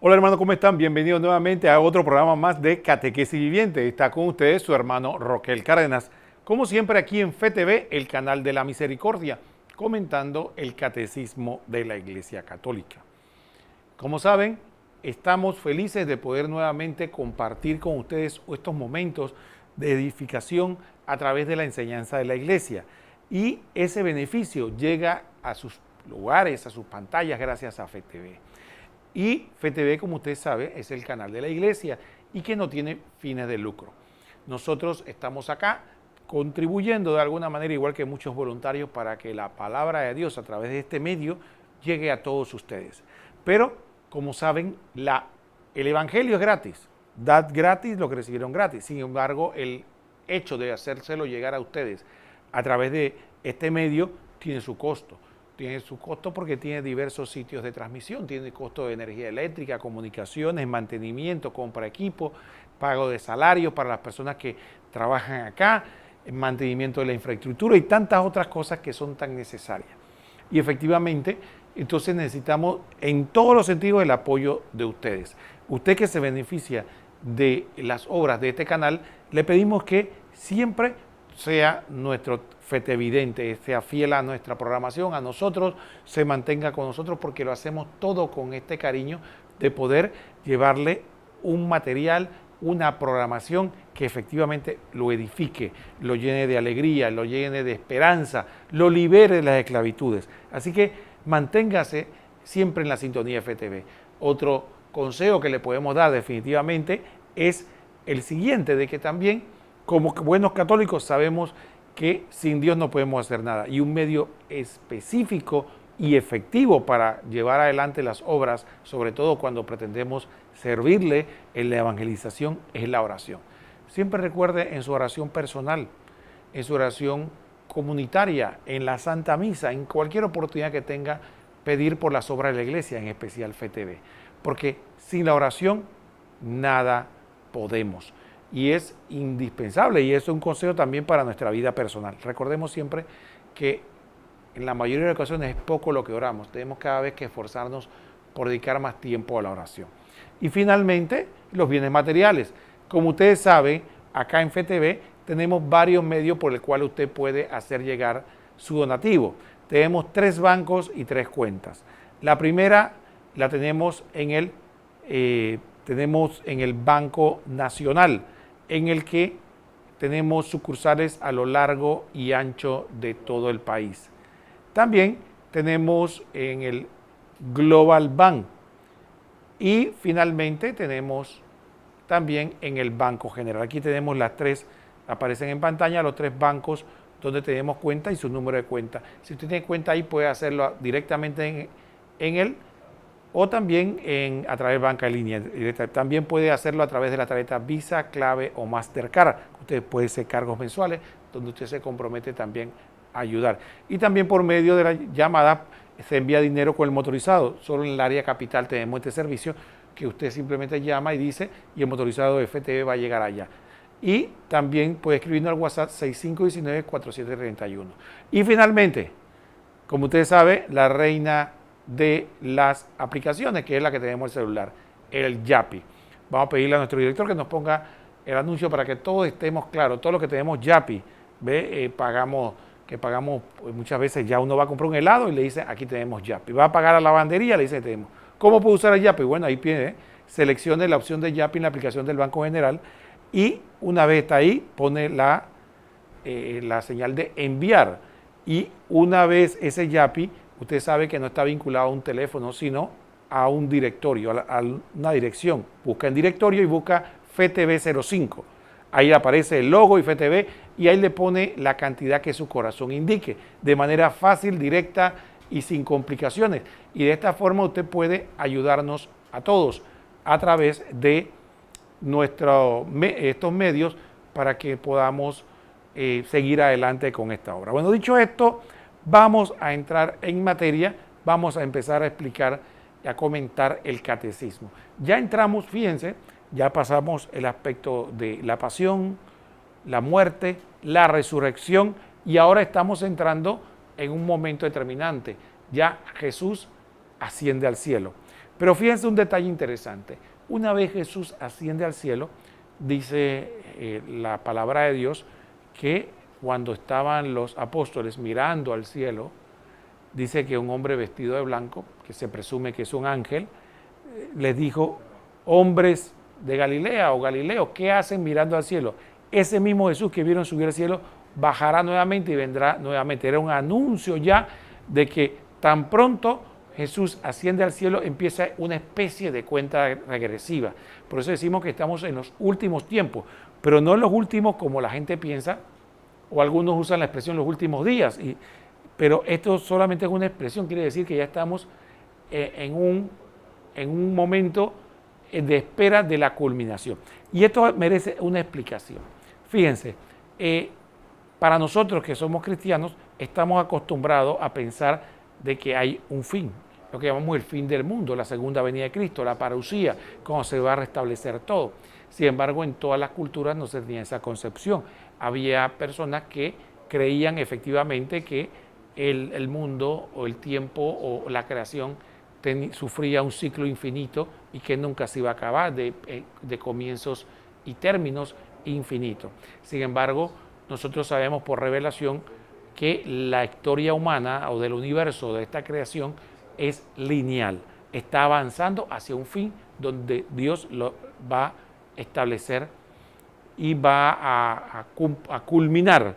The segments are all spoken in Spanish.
Hola hermano, ¿cómo están? Bienvenidos nuevamente a otro programa más de Catequesis Viviente. Está con ustedes su hermano Roquel Cárdenas. Como siempre aquí en FTV, el canal de la misericordia, comentando el catecismo de la Iglesia Católica. Como saben, estamos felices de poder nuevamente compartir con ustedes estos momentos de edificación a través de la enseñanza de la Iglesia. Y ese beneficio llega a sus lugares, a sus pantallas, gracias a FTV. Y FTV, como usted sabe, es el canal de la Iglesia y que no tiene fines de lucro. Nosotros estamos acá contribuyendo de alguna manera, igual que muchos voluntarios, para que la palabra de Dios a través de este medio llegue a todos ustedes. Pero, como saben, el Evangelio es gratis. Dad gratis lo que recibieron gratis. Sin embargo, el hecho de hacérselo llegar a ustedes a través de este medio tiene su costo. Tiene su costo porque tiene diversos sitios de transmisión, tiene costo de energía eléctrica, comunicaciones, mantenimiento, compra de equipo, pago de salarios para las personas que trabajan acá, mantenimiento de la infraestructura y tantas otras cosas que son tan necesarias. Y efectivamente, entonces necesitamos en todos los sentidos el apoyo de ustedes. Usted que se beneficia de las obras de este canal, le pedimos que siempre sea nuestro fetevidente, sea fiel a nuestra programación, a nosotros, se mantenga con nosotros porque lo hacemos todo con este cariño de poder llevarle un material, una programación que efectivamente lo edifique, lo llene de alegría, lo llene de esperanza, lo libere de las esclavitudes. Así que manténgase siempre en la sintonía FTV. Otro consejo que le podemos dar definitivamente es el siguiente, de que también como buenos católicos sabemos que sin Dios no podemos hacer nada y un medio específico y efectivo para llevar adelante las obras, sobre todo cuando pretendemos servirle en la evangelización, es la oración. Siempre recuerde en su oración personal, en su oración comunitaria, en la Santa Misa, en cualquier oportunidad que tenga, pedir por las obras de la Iglesia, en especial FTV, porque sin la oración nada podemos. Y es indispensable, y eso es un consejo también para nuestra vida personal. Recordemos siempre que en la mayoría de las ocasiones es poco lo que oramos. Tenemos cada vez que esforzarnos por dedicar más tiempo a la oración. Y finalmente, los bienes materiales. Como ustedes saben, acá en FTV tenemos varios medios por el cual usted puede hacer llegar su donativo. Tenemos 3 bancos y 3 cuentas. La primera la tenemos en el Banco Nacional, en el que tenemos sucursales a lo largo y ancho de todo el país. También tenemos en el Global Bank y finalmente tenemos también en el Banco General. Aquí tenemos las 3, aparecen en pantalla los 3 bancos donde tenemos cuenta y su número de cuenta. Si usted tiene cuenta ahí puede hacerlo directamente en él o también a través de banca en línea. También puede hacerlo a través de la tarjeta Visa, Clave o Mastercard. Usted puede hacer cargos mensuales donde usted se compromete también a ayudar. Y también por medio de la llamada se envía dinero con el motorizado. Solo en el área capital tenemos este servicio que usted simplemente llama y dice y el motorizado de FTV va a llegar allá. Y también puede escribirnos al WhatsApp 6519-4731. Y finalmente, como usted sabe, la reina de las aplicaciones, que es la que tenemos en el celular, el Yapi. Vamos a pedirle a nuestro director que nos ponga el anuncio para que todos estemos claros, todos los que tenemos Yapi, pagamos pues muchas veces ya uno va a comprar un helado y le dice aquí tenemos Yapi, va a pagar a la lavandería, le dice tenemos. ¿Cómo puede usar el Yapi? Bueno, ahí pide, seleccione la opción de Yapi en la aplicación del Banco General y una vez está ahí, pone la señal de enviar y una vez ese Yapi, usted sabe que no está vinculado a un teléfono, sino a un directorio, a una dirección. Busca en directorio y busca FTV05. Ahí aparece el logo y FTV y ahí le pone la cantidad que su corazón indique, de manera fácil, directa y sin complicaciones. Y de esta forma usted puede ayudarnos a todos a través de estos medios para que podamos seguir adelante con esta obra. Bueno, dicho esto, vamos a entrar en materia, vamos a empezar a explicar y a comentar el catecismo. Ya entramos, fíjense, ya pasamos el aspecto de la pasión, la muerte, la resurrección y ahora estamos entrando en un momento determinante. Ya Jesús asciende al cielo. Pero fíjense un detalle interesante. Una vez Jesús asciende al cielo, dice la palabra de Dios que cuando estaban los apóstoles mirando al cielo, dice que un hombre vestido de blanco, que se presume que es un ángel, les dijo: hombres de Galilea o Galileos, ¿qué hacen mirando al cielo? Ese mismo Jesús que vieron subir al cielo bajará nuevamente y vendrá nuevamente. Era un anuncio ya de que tan pronto Jesús asciende al cielo, empieza una especie de cuenta regresiva. Por eso decimos que estamos en los últimos tiempos, pero no en los últimos como la gente piensa, o algunos usan la expresión los últimos días. Pero esto solamente es una expresión, quiere decir que ya estamos en un momento de espera de la culminación. Y esto merece una explicación. Fíjense, para nosotros que somos cristianos, estamos acostumbrados a pensar de que hay un fin, lo que llamamos el fin del mundo, la segunda venida de Cristo, la parusía, cuando se va a restablecer todo. Sin embargo, en todas las culturas no se tenía esa concepción. Había personas que creían efectivamente que el mundo o el tiempo o la creación sufría un ciclo infinito y que nunca se iba a acabar, de comienzos y términos infinitos. Sin embargo, nosotros sabemos por revelación que la historia humana o del universo, de esta creación, es lineal, está avanzando hacia un fin donde Dios lo va a establecer y va a culminar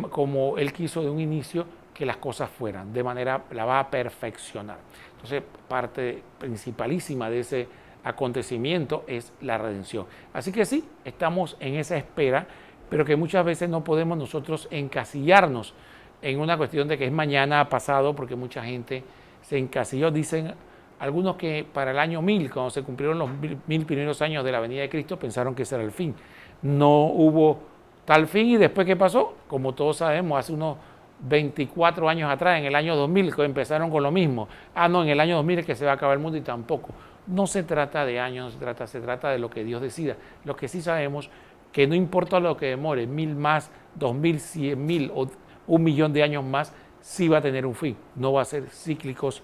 como Él quiso de un inicio que las cosas fueran, de manera la va a perfeccionar. Entonces, parte principalísima de ese acontecimiento es la redención. Así que sí, estamos en esa espera, pero que muchas veces no podemos nosotros encasillarnos en una cuestión de que es mañana, pasado, porque mucha gente se encasilló. Dicen algunos que para el año 1000, cuando se cumplieron los 1000 primeros años de la venida de Cristo, pensaron que ese era el fin. No hubo tal fin. Y después, ¿qué pasó? Como todos sabemos, hace unos 24 años atrás, en el año 2000, que empezaron con lo mismo. No, en el año 2000 es que se va a acabar el mundo, y tampoco. No se trata de años, se trata de lo que Dios decida. Lo que sí sabemos, que no importa lo que demore, 1000 más, 2000, 100.000 o 1.000.000 de años más, sí va a tener un fin. No va a ser cíclicos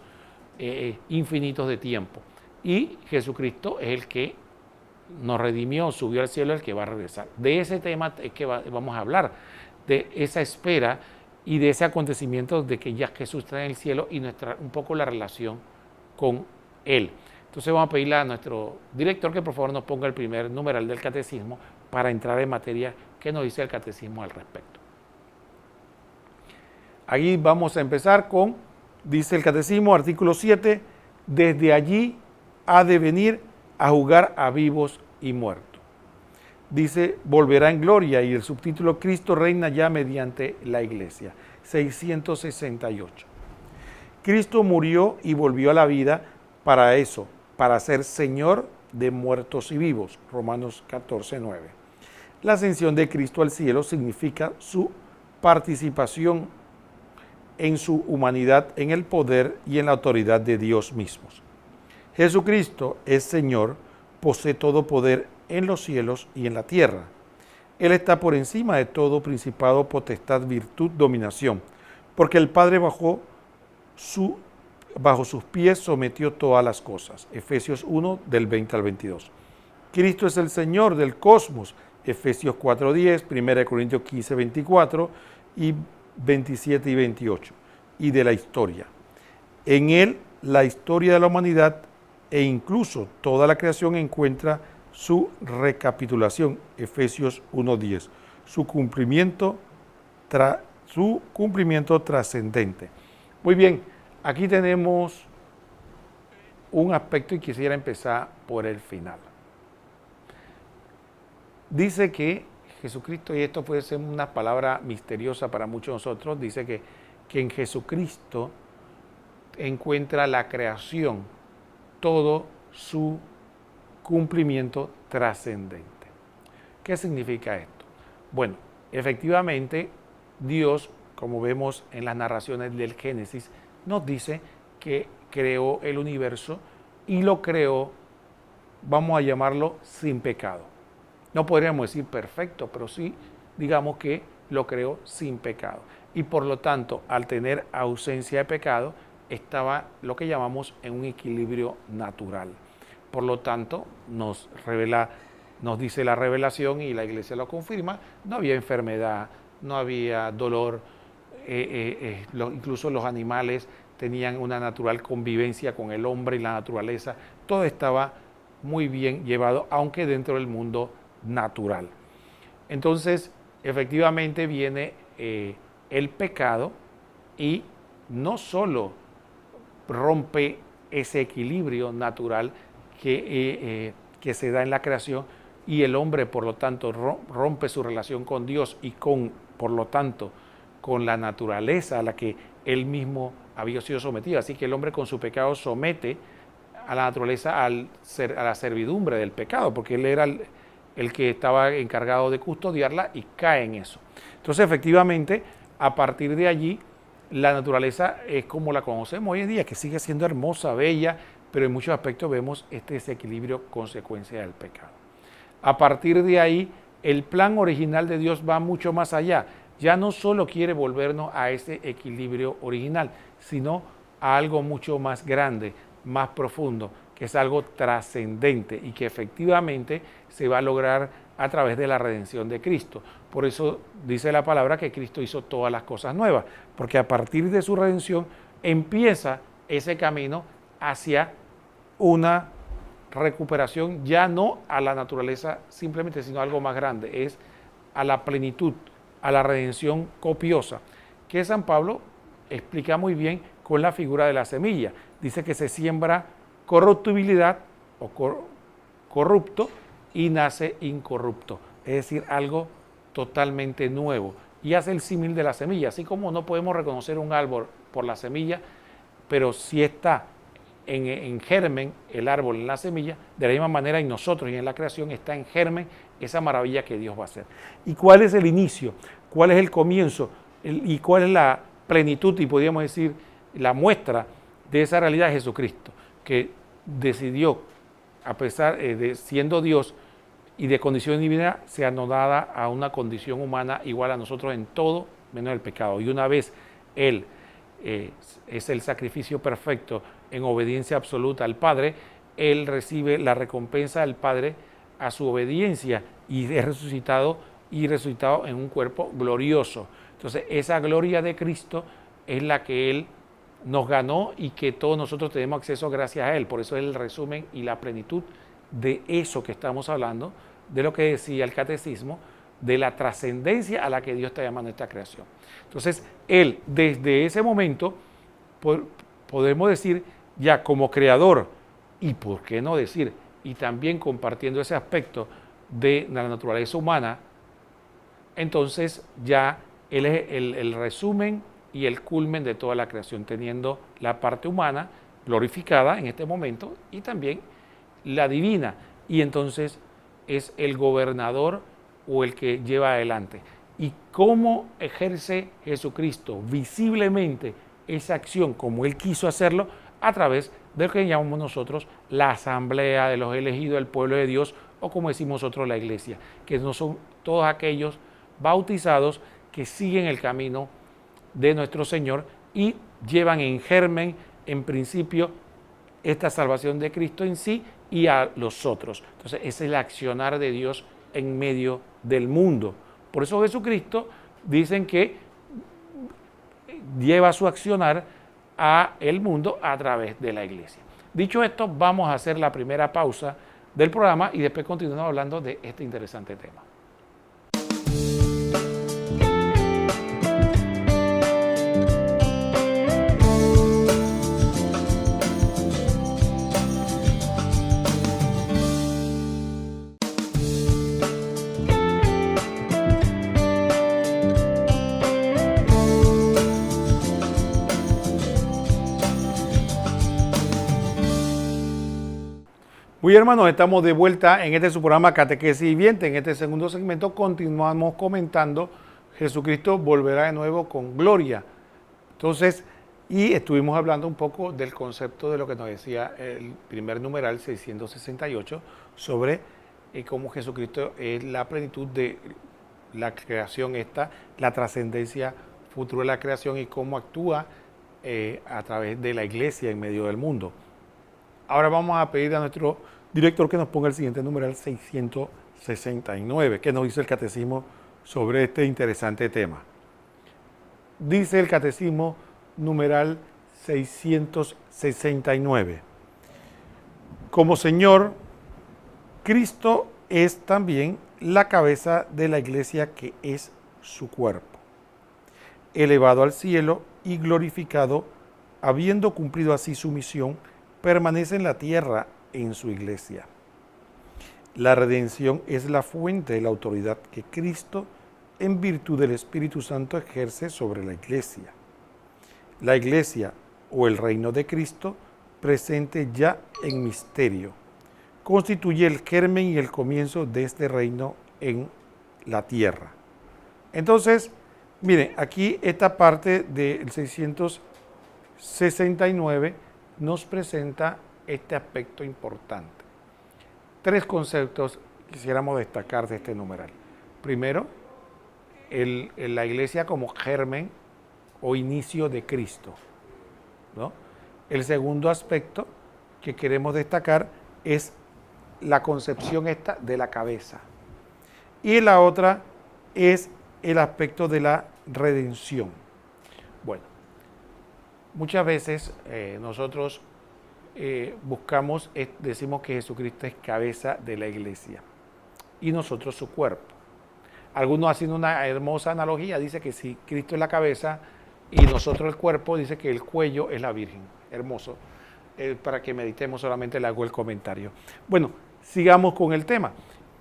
infinitos de tiempo. Y Jesucristo es el que nos redimió, subió al cielo, el que va a regresar. De ese tema es que vamos a hablar, de esa espera y de ese acontecimiento de que ya Jesús está en el cielo y un poco la relación con Él. Entonces vamos a pedirle a nuestro director que por favor nos ponga el primer numeral del catecismo para entrar en materia que nos dice el catecismo al respecto. Ahí vamos a empezar con, dice el catecismo, artículo 7, desde allí ha de venir a juzgar a vivos y muertos. Dice, volverá en gloria, y el subtítulo, Cristo reina ya mediante la Iglesia, 668. Cristo murió y volvió a la vida para eso, para ser Señor de muertos y vivos, Romanos 14, 9. La ascensión de Cristo al cielo significa su participación en su humanidad, en el poder y en la autoridad de Dios mismos. Jesucristo es Señor, posee todo poder en los cielos y en la tierra. Él está por encima de todo principado, potestad, virtud, dominación, porque el Padre bajo sus pies sometió todas las cosas. Efesios 1, del 20 al 22. Cristo es el Señor del cosmos. Efesios 4:10, 1 Corintios 15, 24 y 27 y 28. Y de la historia. En Él, la historia de la humanidad e incluso toda la creación encuentra su recapitulación, Efesios 1:10, su cumplimiento trascendente. Muy bien, aquí tenemos un aspecto y quisiera empezar por el final. Dice que Jesucristo, y esto puede ser una palabra misteriosa para muchos de nosotros, dice que en Jesucristo encuentra la creación todo su cumplimiento trascendente. ¿Qué significa esto? Bueno, efectivamente, Dios, como vemos en las narraciones del Génesis, nos dice que creó el universo y lo creó, vamos a llamarlo, sin pecado. No podríamos decir perfecto, pero sí, digamos que lo creó sin pecado. Y por lo tanto, al tener ausencia de pecado, estaba lo que llamamos en un equilibrio natural. Por lo tanto, nos dice la revelación y la iglesia lo confirma, no había enfermedad, no había dolor, incluso los animales tenían una natural convivencia con el hombre y la naturaleza, todo estaba muy bien llevado, aunque dentro del mundo natural. Entonces, efectivamente viene el pecado y no solo rompe ese equilibrio natural que se da en la creación, y el hombre, por lo tanto, rompe su relación con Dios y por lo tanto, con la naturaleza a la que él mismo había sido sometido. Así que el hombre con su pecado somete a la naturaleza a la servidumbre del pecado, porque él era el que estaba encargado de custodiarla y cae en eso. Entonces, efectivamente, a partir de allí, la naturaleza es como la conocemos hoy en día, que sigue siendo hermosa, bella, pero en muchos aspectos vemos este desequilibrio consecuencia del pecado. A partir de ahí, el plan original de Dios va mucho más allá. Ya no solo quiere volvernos a ese equilibrio original, sino a algo mucho más grande, más profundo, que es algo trascendente y que efectivamente se va a lograr a través de la redención de Cristo. Por eso dice la palabra que Cristo hizo todas las cosas nuevas, porque a partir de su redención empieza ese camino hacia una recuperación ya no a la naturaleza simplemente, sino algo más grande, es a la plenitud, a la redención copiosa, que San Pablo explica muy bien con la figura de la semilla. Dice que se siembra corruptibilidad o corrupto y nace incorrupto, es decir, algo totalmente nuevo. Y hace el símil de la semilla, así como no podemos reconocer un árbol por la semilla, pero si está en germen el árbol en la semilla, de la misma manera en nosotros y en la creación está en germen esa maravilla que Dios va a hacer. ¿Y cuál es el inicio? ¿Cuál es el comienzo? ¿Y cuál es la plenitud y podríamos decir la muestra de esa realidad? De Jesucristo, que decidió, a pesar de siendo Dios y de condición divina, se anodada a una condición humana igual a nosotros en todo menos el pecado. Y una vez Él es el sacrificio perfecto en obediencia absoluta al Padre, Él recibe la recompensa del Padre a su obediencia y es resucitado en un cuerpo glorioso. Entonces, esa gloria de Cristo es la que Él nos ganó y que todos nosotros tenemos acceso gracias a Él. Por eso es el resumen y la plenitud de eso que estamos hablando, de lo que decía el catecismo, de la trascendencia a la que Dios está llamando a esta creación. Entonces, Él, desde ese momento, podemos decir, ya como creador, y por qué no decir, y también compartiendo ese aspecto de la naturaleza humana, entonces ya Él es el resumen y el culmen de toda la creación, teniendo la parte humana glorificada en este momento y también la divina, y entonces es el gobernador o el que lleva adelante. ¿Y cómo ejerce Jesucristo visiblemente esa acción como Él quiso hacerlo? A través de lo que llamamos nosotros la asamblea de los elegidos del pueblo de Dios, o como decimos nosotros la iglesia, que no son todos aquellos bautizados que siguen el camino de nuestro Señor y llevan en germen, en principio, esta salvación de Cristo en sí y a los otros. Entonces, ese es el accionar de Dios en medio del mundo. Por eso Jesucristo dicen que lleva su accionar a el mundo a través de la iglesia. Dicho esto, vamos a hacer la primera pausa del programa y después continuamos hablando de este interesante tema. Muy hermanos, estamos de vuelta en este su programa Catequesis Viviente. En este segundo segmento continuamos comentando Jesucristo volverá de nuevo con gloria. Entonces, y estuvimos hablando un poco del concepto de lo que nos decía el primer numeral 668 sobre cómo Jesucristo es la plenitud de la creación esta, la trascendencia futura de la creación y cómo actúa a través de la iglesia en medio del mundo. Ahora vamos a pedir a nuestro director que nos ponga el siguiente numeral 669, que nos dice el catecismo sobre este interesante tema. Dice el catecismo numeral 669. Como Señor, Cristo es también la cabeza de la iglesia, que es su cuerpo, elevado al cielo y glorificado, habiendo cumplido así su misión, permanece en la tierra en su iglesia. La redención es la fuente de la autoridad que Cristo, en virtud del Espíritu Santo, ejerce sobre la iglesia. La iglesia, o el reino de Cristo, presente ya en misterio, constituye el germen y el comienzo de este reino en la tierra. Entonces, miren, aquí esta parte del 669 nos presenta este aspecto importante. Tres conceptos quisiéramos destacar de este numeral. Primero, la iglesia como germen o inicio de Cristo, ¿no? El segundo aspecto que queremos destacar es la concepción esta de la cabeza. Y la otra es el aspecto de la redención. Bueno, muchas veces nosotros decimos que Jesucristo es cabeza de la iglesia y nosotros su cuerpo. Algunos haciendo una hermosa analogía, dice que si Cristo es la cabeza y nosotros el cuerpo, dice que el cuello es la Virgen. Hermoso. Para que meditemos, solamente le hago el comentario. Bueno, sigamos con el tema.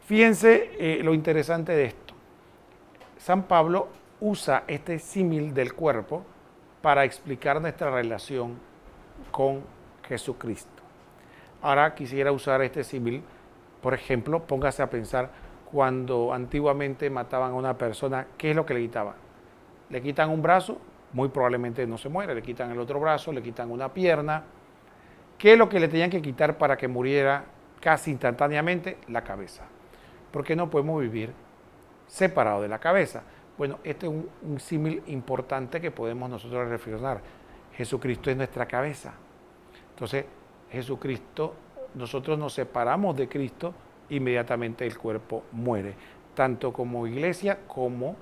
Fíjense lo interesante de esto. San Pablo usa este símil del cuerpo para explicar nuestra relación con Jesucristo. Ahora quisiera usar este símil, por ejemplo, póngase a pensar cuando antiguamente mataban a una persona, ¿qué es lo que le quitaban? Le quitan un brazo, muy probablemente no se muere, le quitan el otro brazo, le quitan una pierna. ¿Qué es lo que le tenían que quitar para que muriera casi instantáneamente? La cabeza. ¿Por qué no podemos vivir separados de la cabeza? Bueno, este es un símil importante que podemos nosotros reflexionar. Jesucristo es nuestra cabeza. Entonces, Jesucristo, nosotros nos separamos de Cristo, inmediatamente el cuerpo muere. Tanto como iglesia como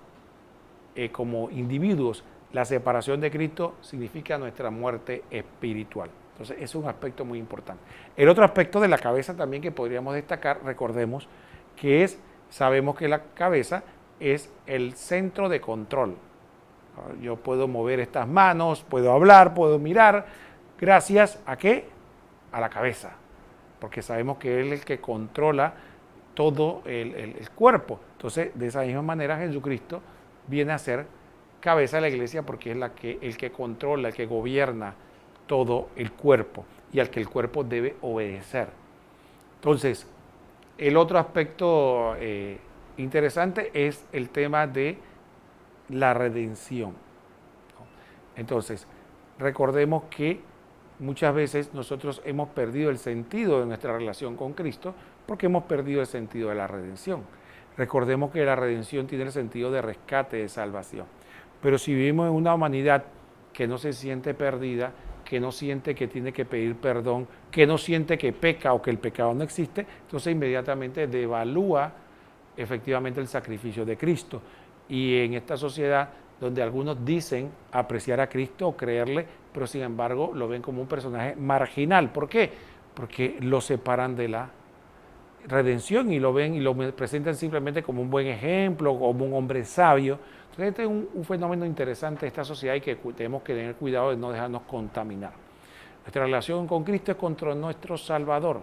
individuos, la separación de Cristo significa nuestra muerte espiritual. Entonces, es un aspecto muy importante. El otro aspecto de la cabeza también que podríamos destacar, recordemos, que sabemos que la cabeza es el centro de control. Yo puedo mover estas manos, puedo hablar, puedo mirar, gracias ¿a qué? A la cabeza, porque sabemos que Él es el que controla todo el cuerpo. Entonces, de esa misma manera, Jesucristo viene a ser cabeza de la iglesia porque es el que controla, el que gobierna todo el cuerpo y al que el cuerpo debe obedecer. Entonces, el otro aspecto interesante es el tema de la redención. Entonces, recordemos que muchas veces nosotros hemos perdido el sentido de nuestra relación con Cristo porque hemos perdido el sentido de la redención. Recordemos que la redención tiene el sentido de rescate, de salvación. Pero si vivimos en una humanidad que no se siente perdida, que no siente que tiene que pedir perdón, que no siente que peca o que el pecado no existe, entonces inmediatamente devalúa efectivamente el sacrificio de Cristo. Y en esta sociedad donde algunos dicen apreciar a Cristo o creerle, pero sin embargo lo ven como un personaje marginal. ¿Por qué? Porque lo separan de la redención y lo ven y lo presentan simplemente como un buen ejemplo, como un hombre sabio. Entonces este es un fenómeno interesante de esta sociedad y que tenemos que tener cuidado de no dejarnos contaminar. Nuestra relación con Cristo es contra nuestro Salvador,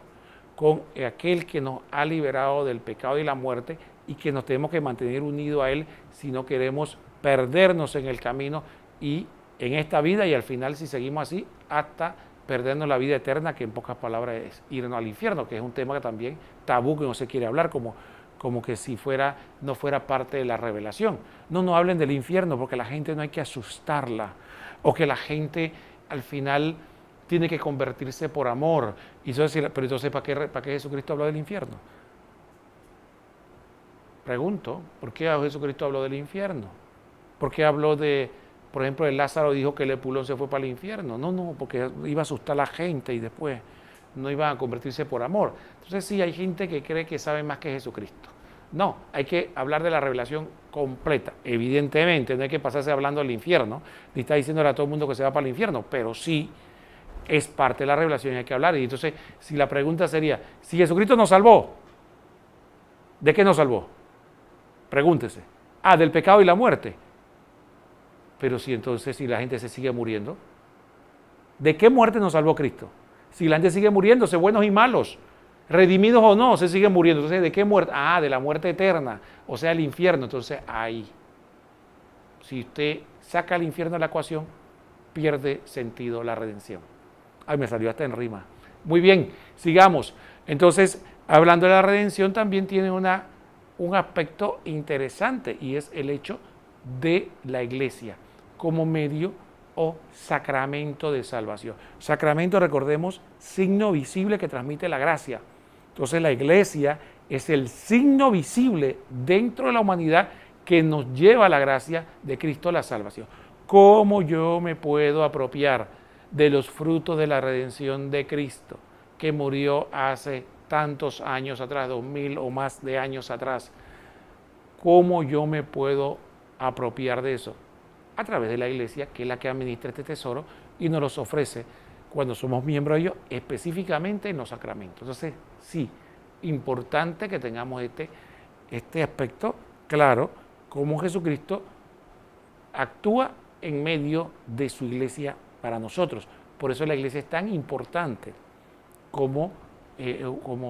con aquel que nos ha liberado del pecado y la muerte y que nos tenemos que mantener unidos a Él si no queremos perdernos en el camino y en esta vida y al final, si seguimos así, hasta perdernos la vida eterna, que en pocas palabras es irnos al infierno, que es un tema que también tabú, que no se quiere hablar, como que si no fuera parte de la revelación. No hablen del infierno porque la gente no hay que asustarla, o que la gente al final tiene que convertirse por amor. Pero entonces, ¿para qué Jesucristo habló del infierno? Pregunto, ¿por qué Jesucristo habló del infierno? ¿Por qué habló de por ejemplo, el Lázaro dijo que el Epulón se fue para el infierno. No, porque iba a asustar a la gente y después no iban a convertirse por amor. Entonces sí, hay gente que cree que sabe más que Jesucristo. No, hay que hablar de la revelación completa. Evidentemente, no hay que pasarse hablando del infierno, ni está diciéndole a todo el mundo que se va para el infierno, pero sí es parte de la revelación y hay que hablar. Y entonces, si la pregunta sería, si Jesucristo nos salvó, ¿de qué nos salvó? Pregúntese. Del pecado y la muerte. Pero si entonces, si la gente se sigue muriendo, ¿de qué muerte nos salvó Cristo? Si la gente sigue muriéndose, buenos y malos, redimidos o no, se siguen muriendo. Entonces, ¿de qué muerte? De la muerte eterna, o sea, el infierno. Entonces, ahí, si usted saca el infierno de la ecuación, pierde sentido la redención. Ay, me salió hasta en rima. Muy bien, sigamos. Entonces, hablando de la redención, también tiene un aspecto interesante y es el hecho de la iglesia como medio o sacramento de salvación. Sacramento, recordemos, signo visible que transmite la gracia. Entonces la iglesia es el signo visible dentro de la humanidad que nos lleva a la gracia de Cristo, la salvación. ¿Cómo yo me puedo apropiar de los frutos de la redención de Cristo, que murió hace tantos años atrás, 2000 o más de años atrás? ¿Cómo yo me puedo apropiar de eso? A través de la iglesia, que es la que administra este tesoro y nos los ofrece cuando somos miembros de ellos, específicamente en los sacramentos. Entonces, sí, importante que tengamos este aspecto claro, cómo Jesucristo actúa en medio de su iglesia para nosotros. Por eso la iglesia es tan importante como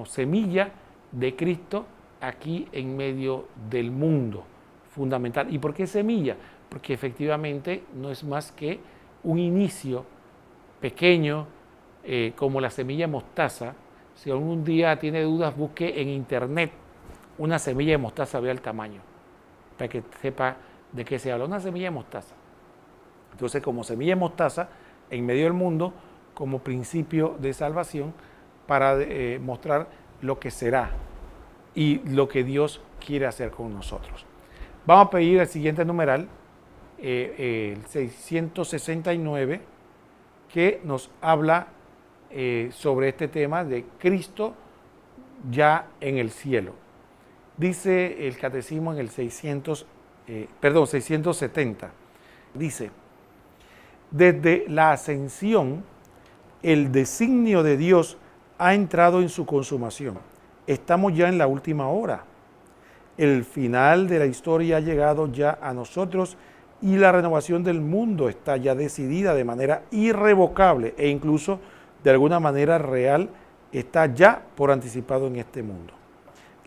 semilla de Cristo aquí en medio del mundo, fundamental. ¿Y por qué semilla? Porque efectivamente no es más que un inicio pequeño, como la semilla de mostaza. Si algún día tiene dudas, busque en internet una semilla de mostaza, vea el tamaño, para que sepa de qué se habla. Una semilla de mostaza. Entonces, como semilla de mostaza, en medio del mundo, como principio de salvación, para mostrar lo que será y lo que Dios quiere hacer con nosotros. Vamos a pedir el siguiente numeral, el 669, que nos habla sobre este tema de Cristo ya en el cielo. Dice el catecismo en el 670, dice: desde la ascensión, el designio de Dios ha entrado en su consumación. Estamos ya en la última hora. El final de la historia ha llegado ya a nosotros y la renovación del mundo está ya decidida de manera irrevocable e incluso de alguna manera real, está ya por anticipado en este mundo.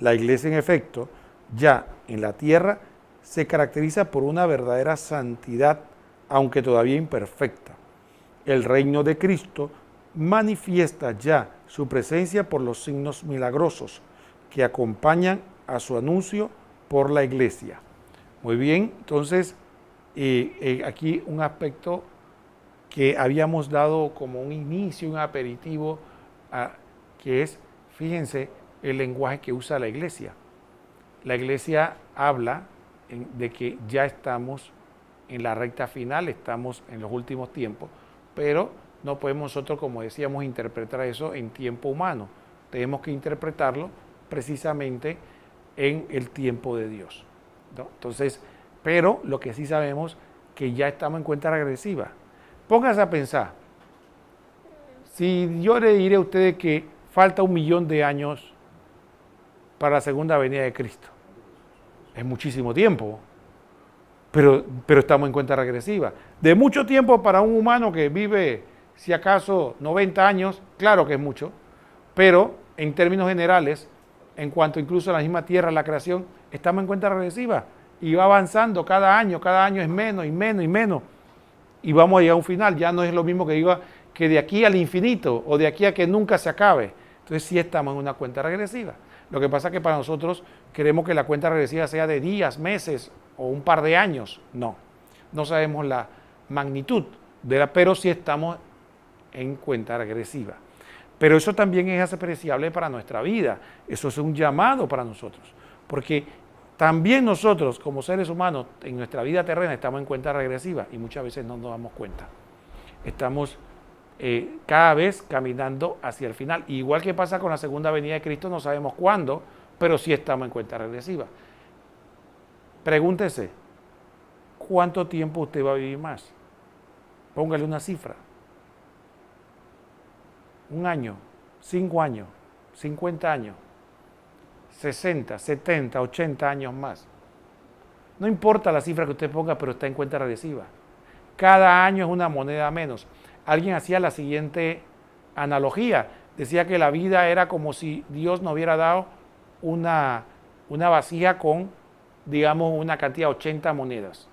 La iglesia, en efecto, ya en la tierra se caracteriza por una verdadera santidad, aunque todavía imperfecta. El reino de Cristo manifiesta ya su presencia por los signos milagrosos que acompañan a su anuncio por la iglesia. Muy bien, entonces aquí un aspecto que habíamos dado como un inicio, un aperitivo, que es, fíjense, el lenguaje que usa la iglesia. La iglesia habla de que ya estamos en la recta final, estamos en los últimos tiempos, pero no podemos nosotros, como decíamos, interpretar eso en tiempo humano. Tenemos que interpretarlo precisamente en el tiempo de Dios, ¿no? Entonces, pero lo que sí sabemos que ya estamos en cuenta regresiva. Pónganse a pensar, si yo le diré a ustedes que falta 1.000.000 de años para la segunda venida de Cristo, es muchísimo tiempo, pero estamos en cuenta regresiva. De mucho tiempo para un humano que vive, si acaso, 90 años, claro que es mucho, pero en términos generales, en cuanto incluso a la misma tierra, la creación, estamos en cuenta regresiva y va avanzando cada año es menos y menos y menos, y vamos a llegar a un final. Ya no es lo mismo que diga que de aquí al infinito o de aquí a que nunca se acabe. Entonces sí estamos en una cuenta regresiva. Lo que pasa es que para nosotros queremos que la cuenta regresiva sea de días, meses o un par de años. No sabemos la magnitud pero sí estamos en cuenta regresiva. Pero eso también es apreciable para nuestra vida. Eso es un llamado para nosotros, porque También nosotros, como seres humanos, en nuestra vida terrena estamos en cuenta regresiva y muchas veces no nos damos cuenta. Estamos cada vez caminando hacia el final. Igual que pasa con la segunda venida de Cristo, no sabemos cuándo, pero sí estamos en cuenta regresiva. Pregúntese, ¿cuánto tiempo usted va a vivir más? Póngale una cifra. 1 año, 5 años, 50 años, 60, 70, 80 años más. No importa la cifra que usted ponga, pero está en cuenta regresiva. Cada año es una moneda menos. Alguien hacía la siguiente analogía. Decía que la vida era como si Dios nos hubiera dado una vasija con, digamos, una cantidad de 80 monedas.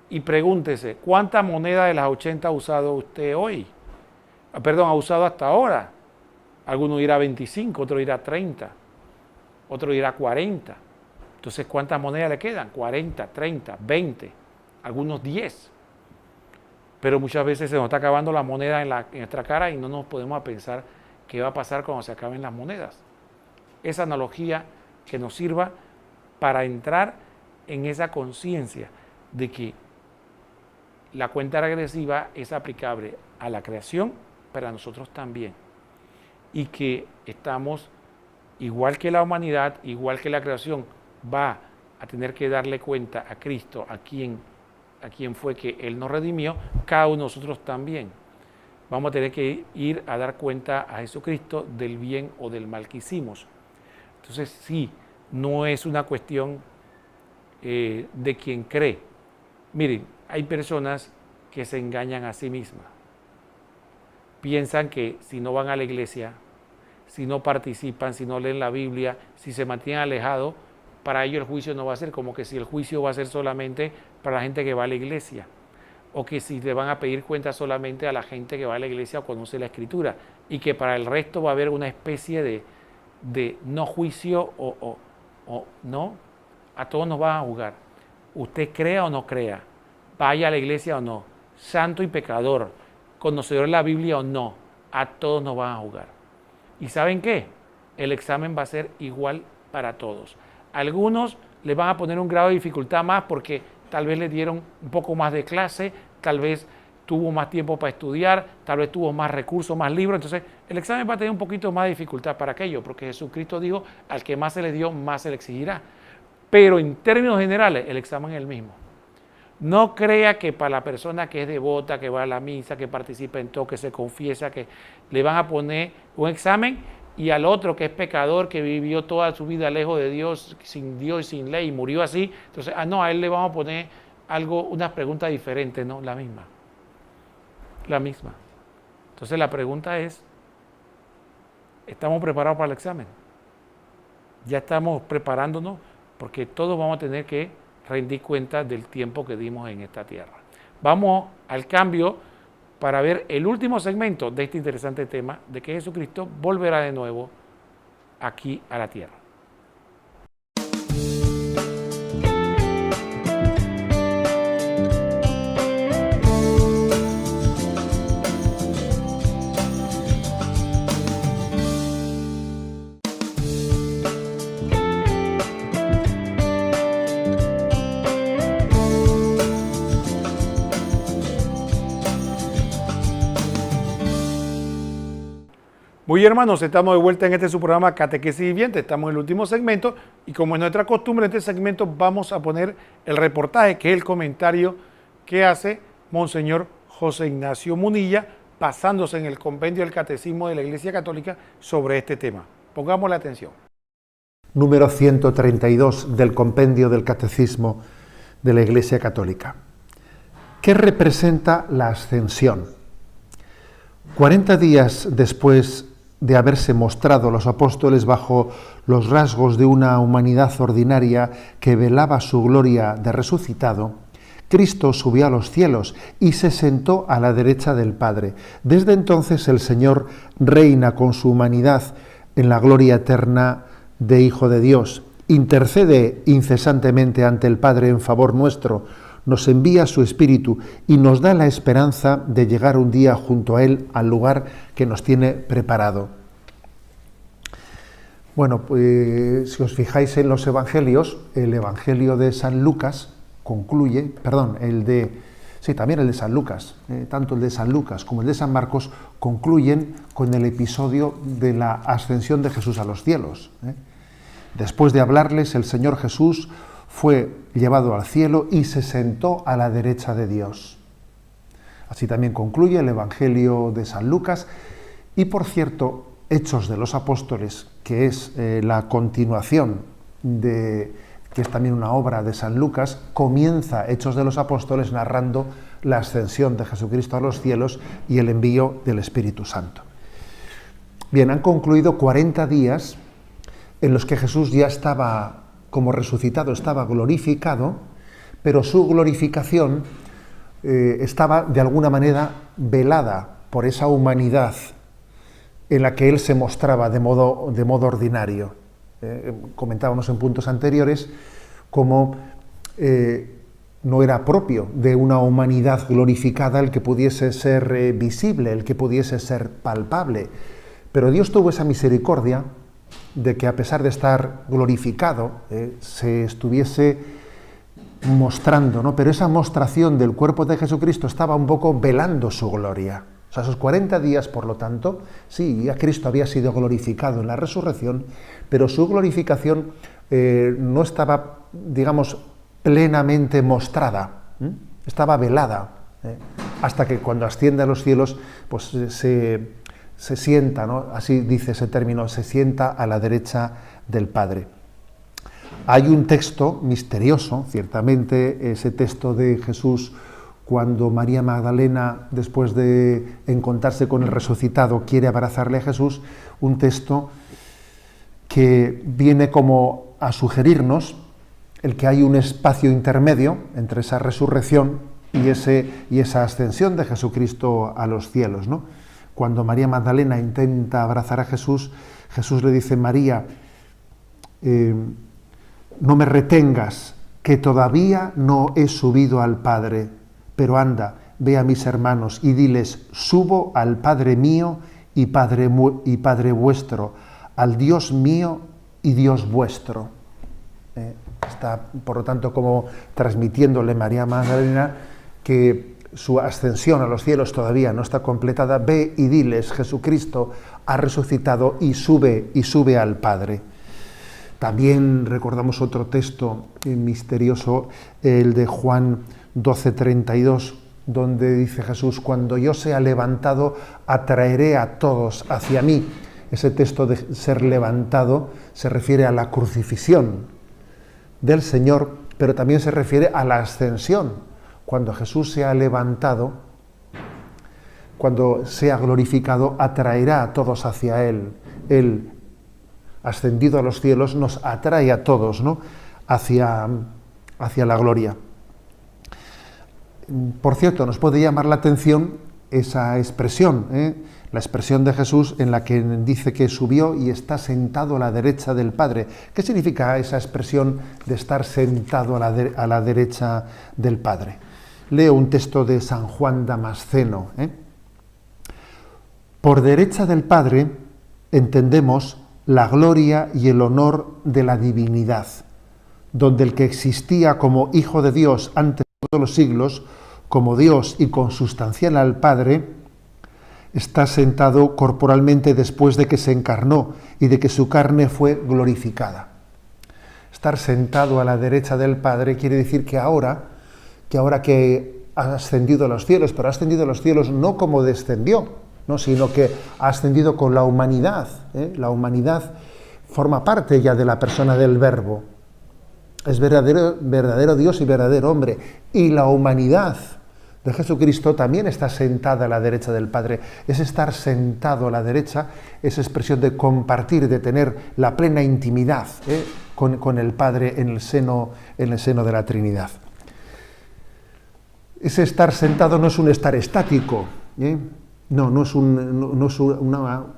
Y pregúntese, ¿cuántas monedas de las 80 ha usado usted hoy? Perdón, ha usado hasta ahora. Alguno dirá 25, otro dirá 30, otro dirá 40. Entonces, ¿cuántas monedas le quedan? 40, 30, 20, algunos 10. Pero muchas veces se nos está acabando la moneda en nuestra cara y no nos podemos pensar qué va a pasar cuando se acaben las monedas. Esa analogía que nos sirva para entrar en esa conciencia de que la cuenta regresiva es aplicable a la creación, pero a nosotros también. Y que estamos, igual que la humanidad, igual que la creación, va a tener que darle cuenta a Cristo, a quien fue que Él nos redimió, cada uno de nosotros también. Vamos a tener que ir a dar cuenta a Jesucristo del bien o del mal que hicimos. Entonces, sí, no es una cuestión de quien cree. Miren, hay personas que se engañan a sí mismas. Piensan que si no van a la iglesia, si no participan, si no leen la Biblia, si se mantienen alejados, para ellos el juicio no va a ser, como que si el juicio va a ser solamente para la gente que va a la iglesia, o que si le van a pedir cuenta solamente a la gente que va a la iglesia o conoce la Escritura, y que para el resto va a haber una especie de no juicio o no, a todos nos van a juzgar. Usted crea o no crea, vaya a la iglesia o no, santo y pecador, conocedor de la Biblia o no, a todos nos van a juzgar. ¿Y saben qué? El examen va a ser igual para todos. Algunos le van a poner un grado de dificultad más porque tal vez le dieron un poco más de clase, tal vez tuvo más tiempo para estudiar, tal vez tuvo más recursos, más libros. Entonces, el examen va a tener un poquito más de dificultad para aquello, porque Jesucristo dijo, al que más se le dio, más se le exigirá. Pero en términos generales, el examen es el mismo. No crea que para la persona que es devota, que va a la misa, que participa en todo, que se confiesa, que le van a poner un examen, y al otro que es pecador, que vivió toda su vida lejos de Dios y sin ley, y murió así, entonces, a él le vamos a poner unas preguntas diferentes, no, la misma. Entonces la pregunta es, ¿estamos preparados para el examen? Ya estamos preparándonos, porque todos vamos a tener que rendir cuenta del tiempo que dimos en esta tierra. Vamos al cambio para ver el último segmento de este interesante tema de que Jesucristo volverá de nuevo aquí a la tierra. Muy bien, hermanos, estamos de vuelta en este su programa Catequesis Viviente. Estamos en el último segmento y como es nuestra costumbre en este segmento vamos a poner el reportaje, que es el comentario que hace Monseñor José Ignacio Munilla, basándose en el compendio del Catecismo de la Iglesia Católica sobre este tema. Pongámosle atención. Número 132 del compendio del Catecismo de la Iglesia Católica. ¿Qué representa la ascensión? 40 días después de haberse mostrado los apóstoles bajo los rasgos de una humanidad ordinaria que velaba su gloria de resucitado, Cristo subió a los cielos y se sentó a la derecha del Padre. Desde entonces el Señor reina con su humanidad en la gloria eterna de Hijo de Dios. Intercede incesantemente ante el Padre en favor nuestro, nos envía su Espíritu y nos da la esperanza de llegar un día junto a Él al lugar que nos tiene preparado. Bueno, pues si os fijáis en los evangelios, el evangelio de San Lucas concluye, perdón, también el de San Lucas, tanto el de San Lucas como el de San Marcos concluyen con el episodio de la ascensión de Jesús a los cielos. Después de hablarles, el Señor Jesús fue llevado al cielo y se sentó a la derecha de Dios. Así también concluye el evangelio de San Lucas y, por cierto, Hechos de los Apóstoles, que es la continuación que es también una obra de San Lucas, comienza Hechos de los Apóstoles narrando la ascensión de Jesucristo a los cielos y el envío del Espíritu Santo. Bien, han concluido 40 días en los que Jesús ya estaba como resucitado, estaba glorificado, pero su glorificación estaba de alguna manera velada por esa humanidad en la que él se mostraba de modo ordinario. Comentábamos en puntos anteriores cómo no era propio de una humanidad glorificada el que pudiese ser visible, el que pudiese ser palpable. Pero Dios tuvo esa misericordia de que, a pesar de estar glorificado, se estuviese mostrando, ¿no? Pero esa mostración del cuerpo de Jesucristo estaba un poco velando su gloria. O sea, esos 40 días, por lo tanto, sí, ya Cristo había sido glorificado en la resurrección, pero su glorificación no estaba, digamos, plenamente mostrada, estaba velada, hasta que cuando asciende a los cielos, pues se sienta, ¿no? Así dice ese término, se sienta a la derecha del Padre. Hay un texto misterioso, ciertamente, ese texto de Jesús cuando María Magdalena, después de encontrarse con el resucitado, quiere abrazarle a Jesús, un texto que viene como a sugerirnos el que hay un espacio intermedio entre esa resurrección y esa ascensión de Jesucristo a los cielos, ¿no? Cuando María Magdalena intenta abrazar a Jesús, Jesús le dice: María, no me retengas, que todavía no he subido al Padre, pero anda, ve a mis hermanos y diles: subo al Padre mío y Padre vuestro, al Dios mío y Dios vuestro. Está, por lo tanto, como transmitiéndole María Magdalena que su ascensión a los cielos todavía no está completada. Ve y diles: Jesucristo ha resucitado y sube al Padre. También recordamos otro texto misterioso, el de Juan 12:32, donde dice Jesús: cuando yo sea levantado, atraeré a todos hacia mí. Ese texto de ser levantado se refiere a la crucifixión del Señor, pero también se refiere a la ascensión. Cuando Jesús sea levantado, cuando sea glorificado, atraerá a todos hacia Él. Él, ascendido a los cielos, nos atrae a todos, ¿no?, hacia la gloria. Por cierto, nos puede llamar la atención esa expresión, la expresión de Jesús en la que dice que subió y está sentado a la derecha del Padre. ¿Qué significa esa expresión de estar sentado a la derecha del Padre? Leo un texto de San Juan Damasceno. Por derecha del Padre entendemos la gloria y el honor de la divinidad, donde el que existía como Hijo de Dios antes de todos los siglos, como Dios y consustancial al Padre, está sentado corporalmente después de que se encarnó y de que su carne fue glorificada. Estar sentado a la derecha del Padre quiere decir que ahora que ha ascendido a los cielos, pero ha ascendido a los cielos no como descendió, ¿no?, sino que ha ascendido con la humanidad. La humanidad forma parte ya de la persona del Verbo. Es verdadero Dios y verdadero hombre. Y la humanidad de Jesucristo también está sentada a la derecha del Padre. Es estar sentado a la derecha, es expresión de compartir, de tener la plena intimidad con el Padre en el seno de la Trinidad. Ese estar sentado no es un estar estático, no es un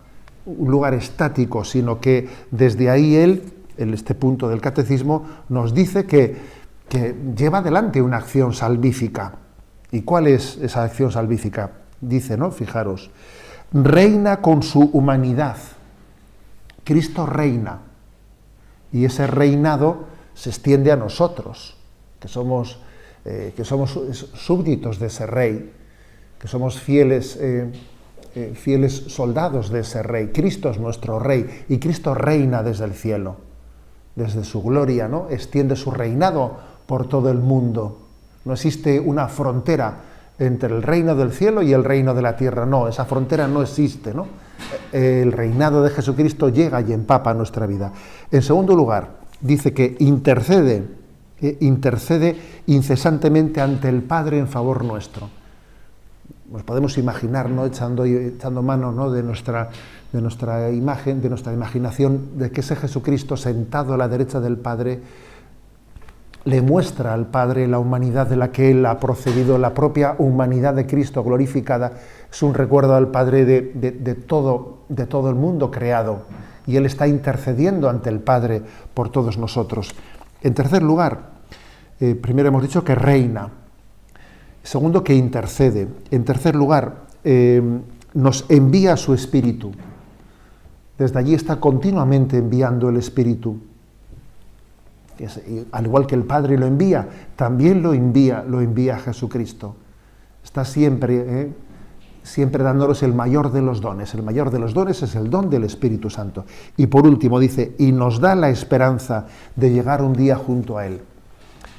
lugar estático, sino que desde ahí él, en este punto del catecismo, nos dice que lleva adelante una acción salvífica. ¿Y cuál es esa acción salvífica? Dice, ¿no? Fijaros: reina con su humanidad Cristo reina y ese reinado se extiende a nosotros, que somos súbditos de ese rey, que somos fieles soldados de ese rey. Cristo es nuestro rey y Cristo reina desde el cielo, desde su gloria, ¿no? Extiende su reinado por todo el mundo. No existe una frontera entre el reino del cielo y el reino de la tierra, no, esa frontera no existe, ¿no? El reinado de Jesucristo llega y empapa nuestra vida. En segundo lugar, dice que intercede incesantemente ante el Padre en favor nuestro. Nos podemos imaginar, ¿no? echando mano, ¿no? de nuestra imagen, de nuestra imaginación, de que ese Jesucristo sentado a la derecha del Padre le muestra al Padre la humanidad de la que Él ha procedido, la propia humanidad de Cristo glorificada. Es un recuerdo al Padre de todo el mundo creado, y Él está intercediendo ante el Padre por todos nosotros. En tercer lugar, primero hemos dicho que reina. Segundo, que intercede. En tercer lugar, nos envía su Espíritu. Desde allí está continuamente enviando el Espíritu. Al igual que el Padre lo envía, también lo envía Jesucristo. Está siempre dándonos el mayor de los dones. El mayor de los dones es el don del Espíritu Santo. Y por último dice, y nos da la esperanza de llegar un día junto a Él.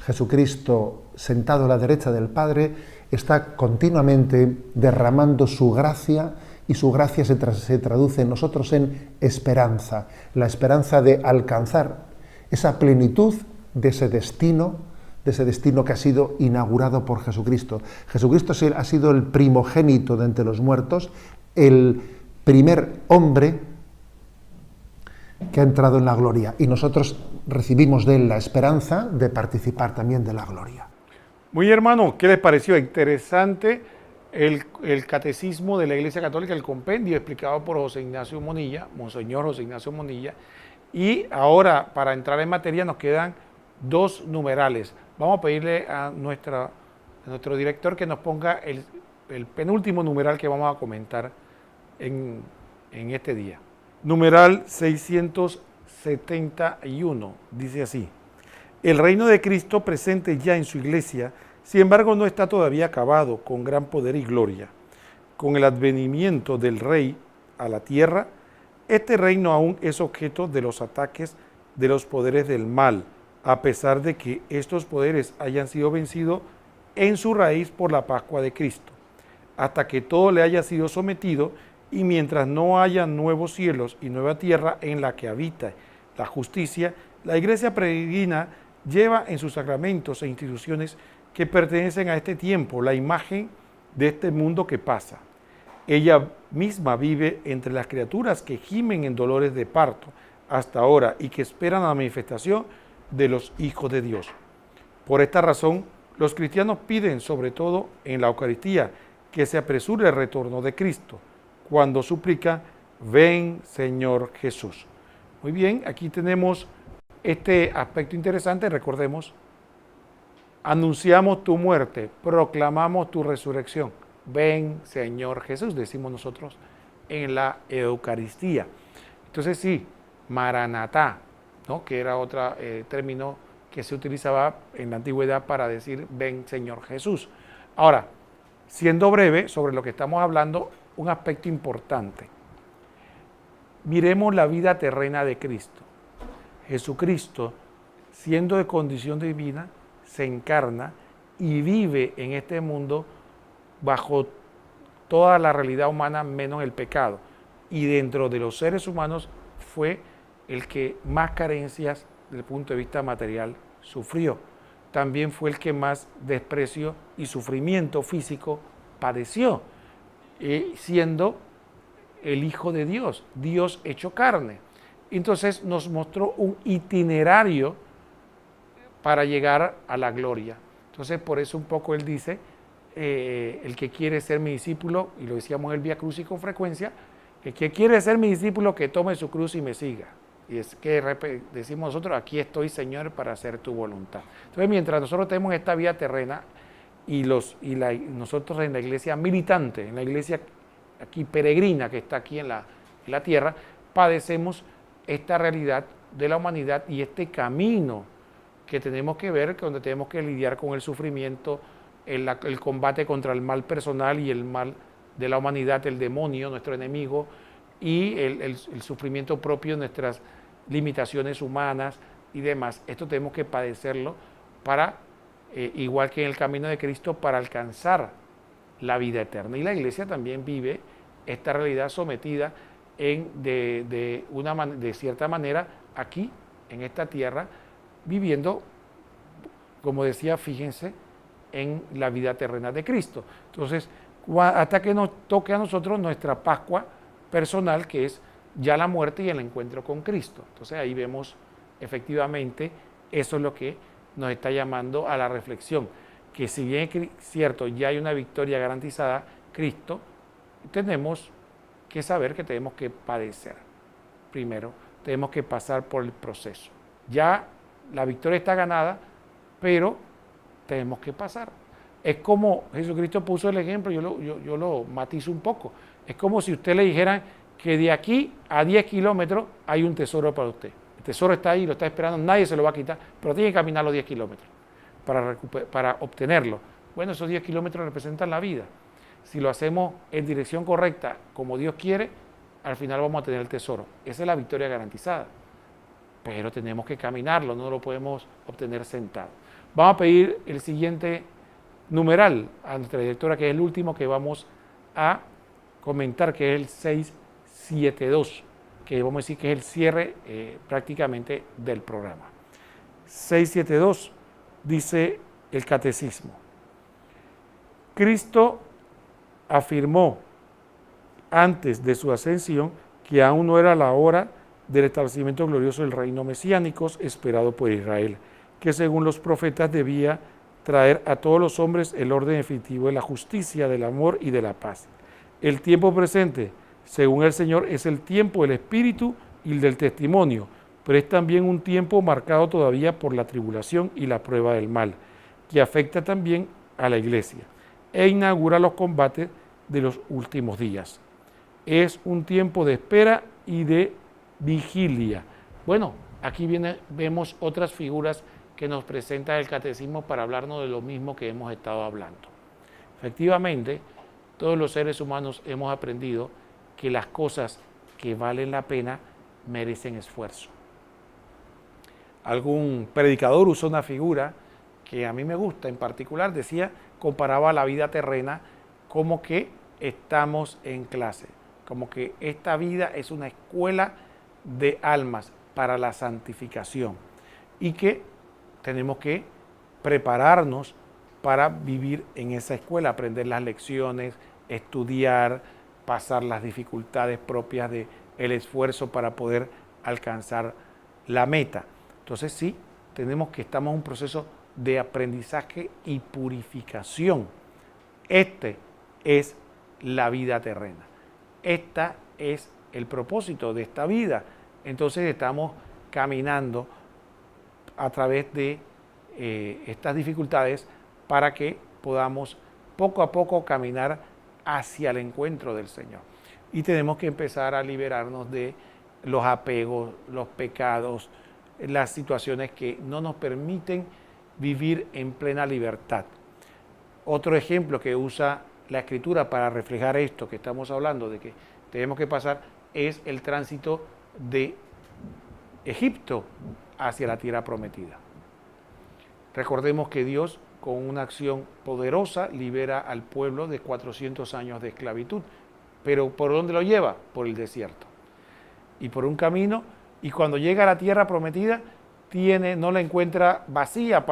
Jesucristo, sentado a la derecha del Padre, está continuamente derramando su gracia, y su gracia se traduce en nosotros en esperanza, la esperanza de alcanzar esa plenitud de ese destino que ha sido inaugurado por Jesucristo. Jesucristo ha sido el primogénito de entre los muertos, el primer hombre que ha entrado en la gloria, y nosotros recibimos de él la esperanza de participar también de la gloria. Muy hermano, ¿qué les pareció? Interesante el catecismo de la Iglesia Católica, el compendio explicado por José Ignacio Monilla, Monseñor José Ignacio Monilla. Y ahora, para entrar en materia, nos quedan 2 numerales. Vamos a pedirle a nuestro director que nos ponga el penúltimo numeral que vamos a comentar en este día. Numeral 671, dice así: el reino de Cristo presente ya en su iglesia, sin embargo no está todavía acabado con gran poder y gloria. Con el advenimiento del Rey a la tierra, este reino aún es objeto de los ataques de los poderes del mal, a pesar de que estos poderes hayan sido vencidos en su raíz por la Pascua de Cristo, hasta que todo le haya sido sometido, y mientras no haya nuevos cielos y nueva tierra en la que habita la justicia, la Iglesia peregrina lleva en sus sacramentos e instituciones que pertenecen a este tiempo la imagen de este mundo que pasa. Ella misma vive entre las criaturas que gimen en dolores de parto hasta ahora y que esperan la manifestación de los hijos de Dios. Por esta razón, los cristianos piden, sobre todo en la Eucaristía, que se apresure el retorno de Cristo, cuando suplica, ven Señor Jesús. Muy bien, aquí tenemos este aspecto interesante. Recordemos, anunciamos tu muerte, proclamamos tu resurrección. Ven Señor Jesús, decimos nosotros en la Eucaristía. Entonces sí, Maranatá, ¿no? Que era otro término que se utilizaba en la antigüedad para decir ven Señor Jesús. Ahora, siendo breve sobre lo que estamos hablando, un aspecto importante. Miremos la vida terrena de Cristo. Jesucristo, siendo de condición divina, se encarna y vive en este mundo bajo toda la realidad humana menos el pecado. Y dentro de los seres humanos fue el que más carencias desde el punto de vista material sufrió. También fue el que más desprecio y sufrimiento físico padeció, siendo el Hijo de Dios, Dios hecho carne. Entonces nos mostró un itinerario para llegar a la gloria. Entonces por eso un poco él dice, el que quiere ser mi discípulo, y lo decíamos en el Vía Crucis con frecuencia, el que quiere ser mi discípulo, que tome su cruz y me siga. Y es que decimos nosotros, aquí estoy, Señor, para hacer tu voluntad. Entonces, mientras nosotros tenemos esta vida terrena y nosotros en la iglesia militante, en la iglesia aquí peregrina que está aquí en la tierra, padecemos esta realidad de la humanidad y este camino que tenemos que ver, donde tenemos que lidiar con el sufrimiento, el combate contra el mal personal y el mal de la humanidad, el demonio, nuestro enemigo, y el sufrimiento propio de nuestras limitaciones humanas y demás. Esto tenemos que padecerlo para, igual que en el camino de Cristo, para alcanzar la vida eterna. Y la Iglesia también vive esta realidad sometida de cierta manera aquí, en esta tierra, viviendo, como decía, fíjense, en la vida terrena de Cristo. Entonces, hasta que nos toque a nosotros nuestra Pascua personal, que es ya la muerte y el encuentro con Cristo. Entonces ahí vemos efectivamente eso es lo que nos está llamando a la reflexión, que si bien es cierto, ya hay una victoria garantizada, Cristo, tenemos que saber que tenemos que padecer. Primero, tenemos que pasar por el proceso. Ya la victoria está ganada, pero tenemos que pasar. Es como Jesucristo puso el ejemplo, yo lo matizo un poco. Es como si usted le dijera que de aquí a 10 kilómetros hay un tesoro para usted. El tesoro está ahí, lo está esperando, nadie se lo va a quitar, pero tiene que caminar los 10 kilómetros para obtenerlo. Bueno, esos 10 kilómetros representan la vida. Si lo hacemos en dirección correcta, como Dios quiere, al final vamos a tener el tesoro. Esa es la victoria garantizada. Pero tenemos que caminarlo, no lo podemos obtener sentado. Vamos a pedir el siguiente numeral a nuestra directora, que es el último que vamos a comentar, que es el 672, que vamos a decir que es el cierre prácticamente del programa. 672 dice el catecismo: Cristo afirmó antes de su ascensión que aún no era la hora del establecimiento glorioso del reino mesiánico esperado por Israel, que según los profetas debía traer a todos los hombres el orden definitivo de la justicia, del amor y de la paz. El tiempo presente, según el Señor, es el tiempo del Espíritu y el del testimonio, pero es también un tiempo marcado todavía por la tribulación y la prueba del mal, que afecta también a la Iglesia e inaugura los combates de los últimos días. Es un tiempo de espera y de vigilia. Bueno, aquí vemos otras figuras que nos presenta el catecismo para hablarnos de lo mismo que hemos estado hablando. Efectivamente, todos los seres humanos hemos aprendido que las cosas que valen la pena merecen esfuerzo. Algún predicador usó una figura que a mí me gusta, en particular decía, comparaba la vida terrena como que estamos en clase, como que esta vida es una escuela de almas para la santificación y que tenemos que prepararnos para vivir en esa escuela, aprender las lecciones, estudiar, pasar las dificultades propias del esfuerzo para poder alcanzar la meta. Entonces sí, estamos en un proceso de aprendizaje y purificación. Este es la vida terrena. Este es el propósito de esta vida. Entonces estamos caminando a través de estas dificultades para que podamos poco a poco caminar hacia el encuentro del Señor. Y tenemos que empezar a liberarnos de los apegos, los pecados, las situaciones que no nos permiten vivir en plena libertad. Otro ejemplo que usa la Escritura para reflejar esto que estamos hablando de que tenemos que pasar es el tránsito de Egipto hacia la tierra prometida. Recordemos que Dios, con una acción poderosa, libera al pueblo de 400 años de esclavitud. Pero ¿por dónde lo lleva? Por el desierto. Y por un camino, y cuando llega a la tierra prometida, no la encuentra vacía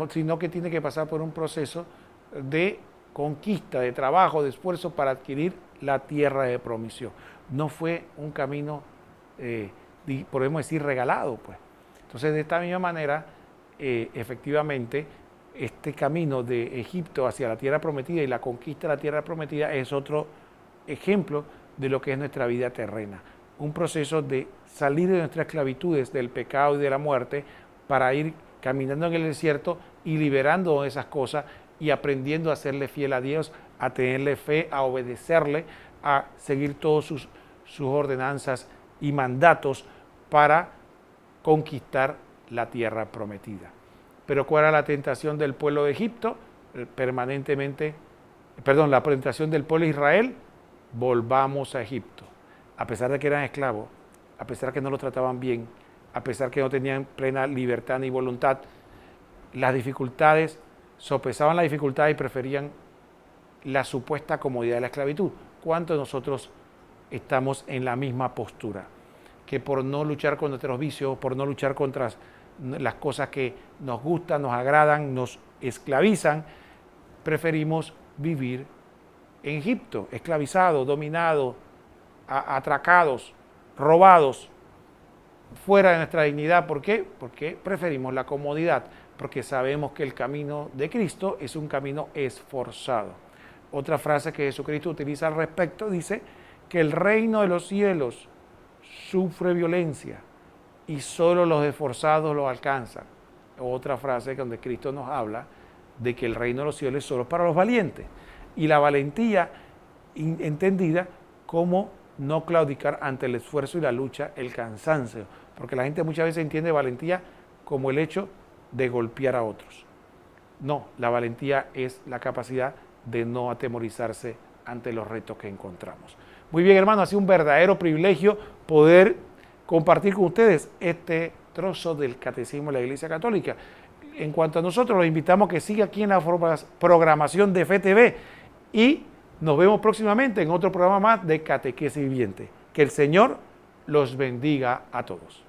sino que tiene que pasar por un proceso de conquista, de trabajo, de esfuerzo para adquirir la tierra de promisión. No fue un camino, podemos decir, regalado, pues. Entonces, de esta misma manera, efectivamente, este camino de Egipto hacia la tierra prometida y la conquista de la tierra prometida es otro ejemplo de lo que es nuestra vida terrena. Un proceso de salir de nuestras esclavitudes, del pecado y de la muerte, para ir caminando en el desierto y liberando esas cosas y aprendiendo a serle fiel a Dios, a tenerle fe, a obedecerle, a seguir todas sus ordenanzas y mandatos para conquistar la tierra prometida. Pero ¿cuál era la tentación del pueblo de Egipto? La tentación del pueblo de Israel, volvamos a Egipto. A pesar de que eran esclavos, a pesar de que no lo trataban bien, a pesar de que no tenían plena libertad ni voluntad, las dificultades, sopesaban las dificultades y preferían la supuesta comodidad de la esclavitud. ¿Cuántos de nosotros estamos en la misma postura? Que por no luchar contra nuestros vicios, por no luchar contra las cosas que nos gustan, nos agradan, nos esclavizan, preferimos vivir en Egipto, esclavizados, dominados, atracados, robados, fuera de nuestra dignidad. ¿Por qué? Porque preferimos la comodidad, porque sabemos que el camino de Cristo es un camino esforzado. Otra frase que Jesucristo utiliza al respecto dice que el reino de los cielos sufre violencia y solo los esforzados lo alcanzan. Otra frase donde Cristo nos habla de que el reino de los cielos es solo para los valientes. Y la valentía entendida como no claudicar ante el esfuerzo y la lucha, el cansancio. Porque la gente muchas veces entiende valentía como el hecho de golpear a otros. No, la valentía es la capacidad de no atemorizarse ante los retos que encontramos. Muy bien, hermano, ha sido un verdadero privilegio poder compartir con ustedes este trozo del Catecismo de la Iglesia Católica. En cuanto a nosotros, los invitamos a que siga aquí en la programación de FTV y nos vemos próximamente en otro programa más de Catequesis Viviente. Que el Señor los bendiga a todos.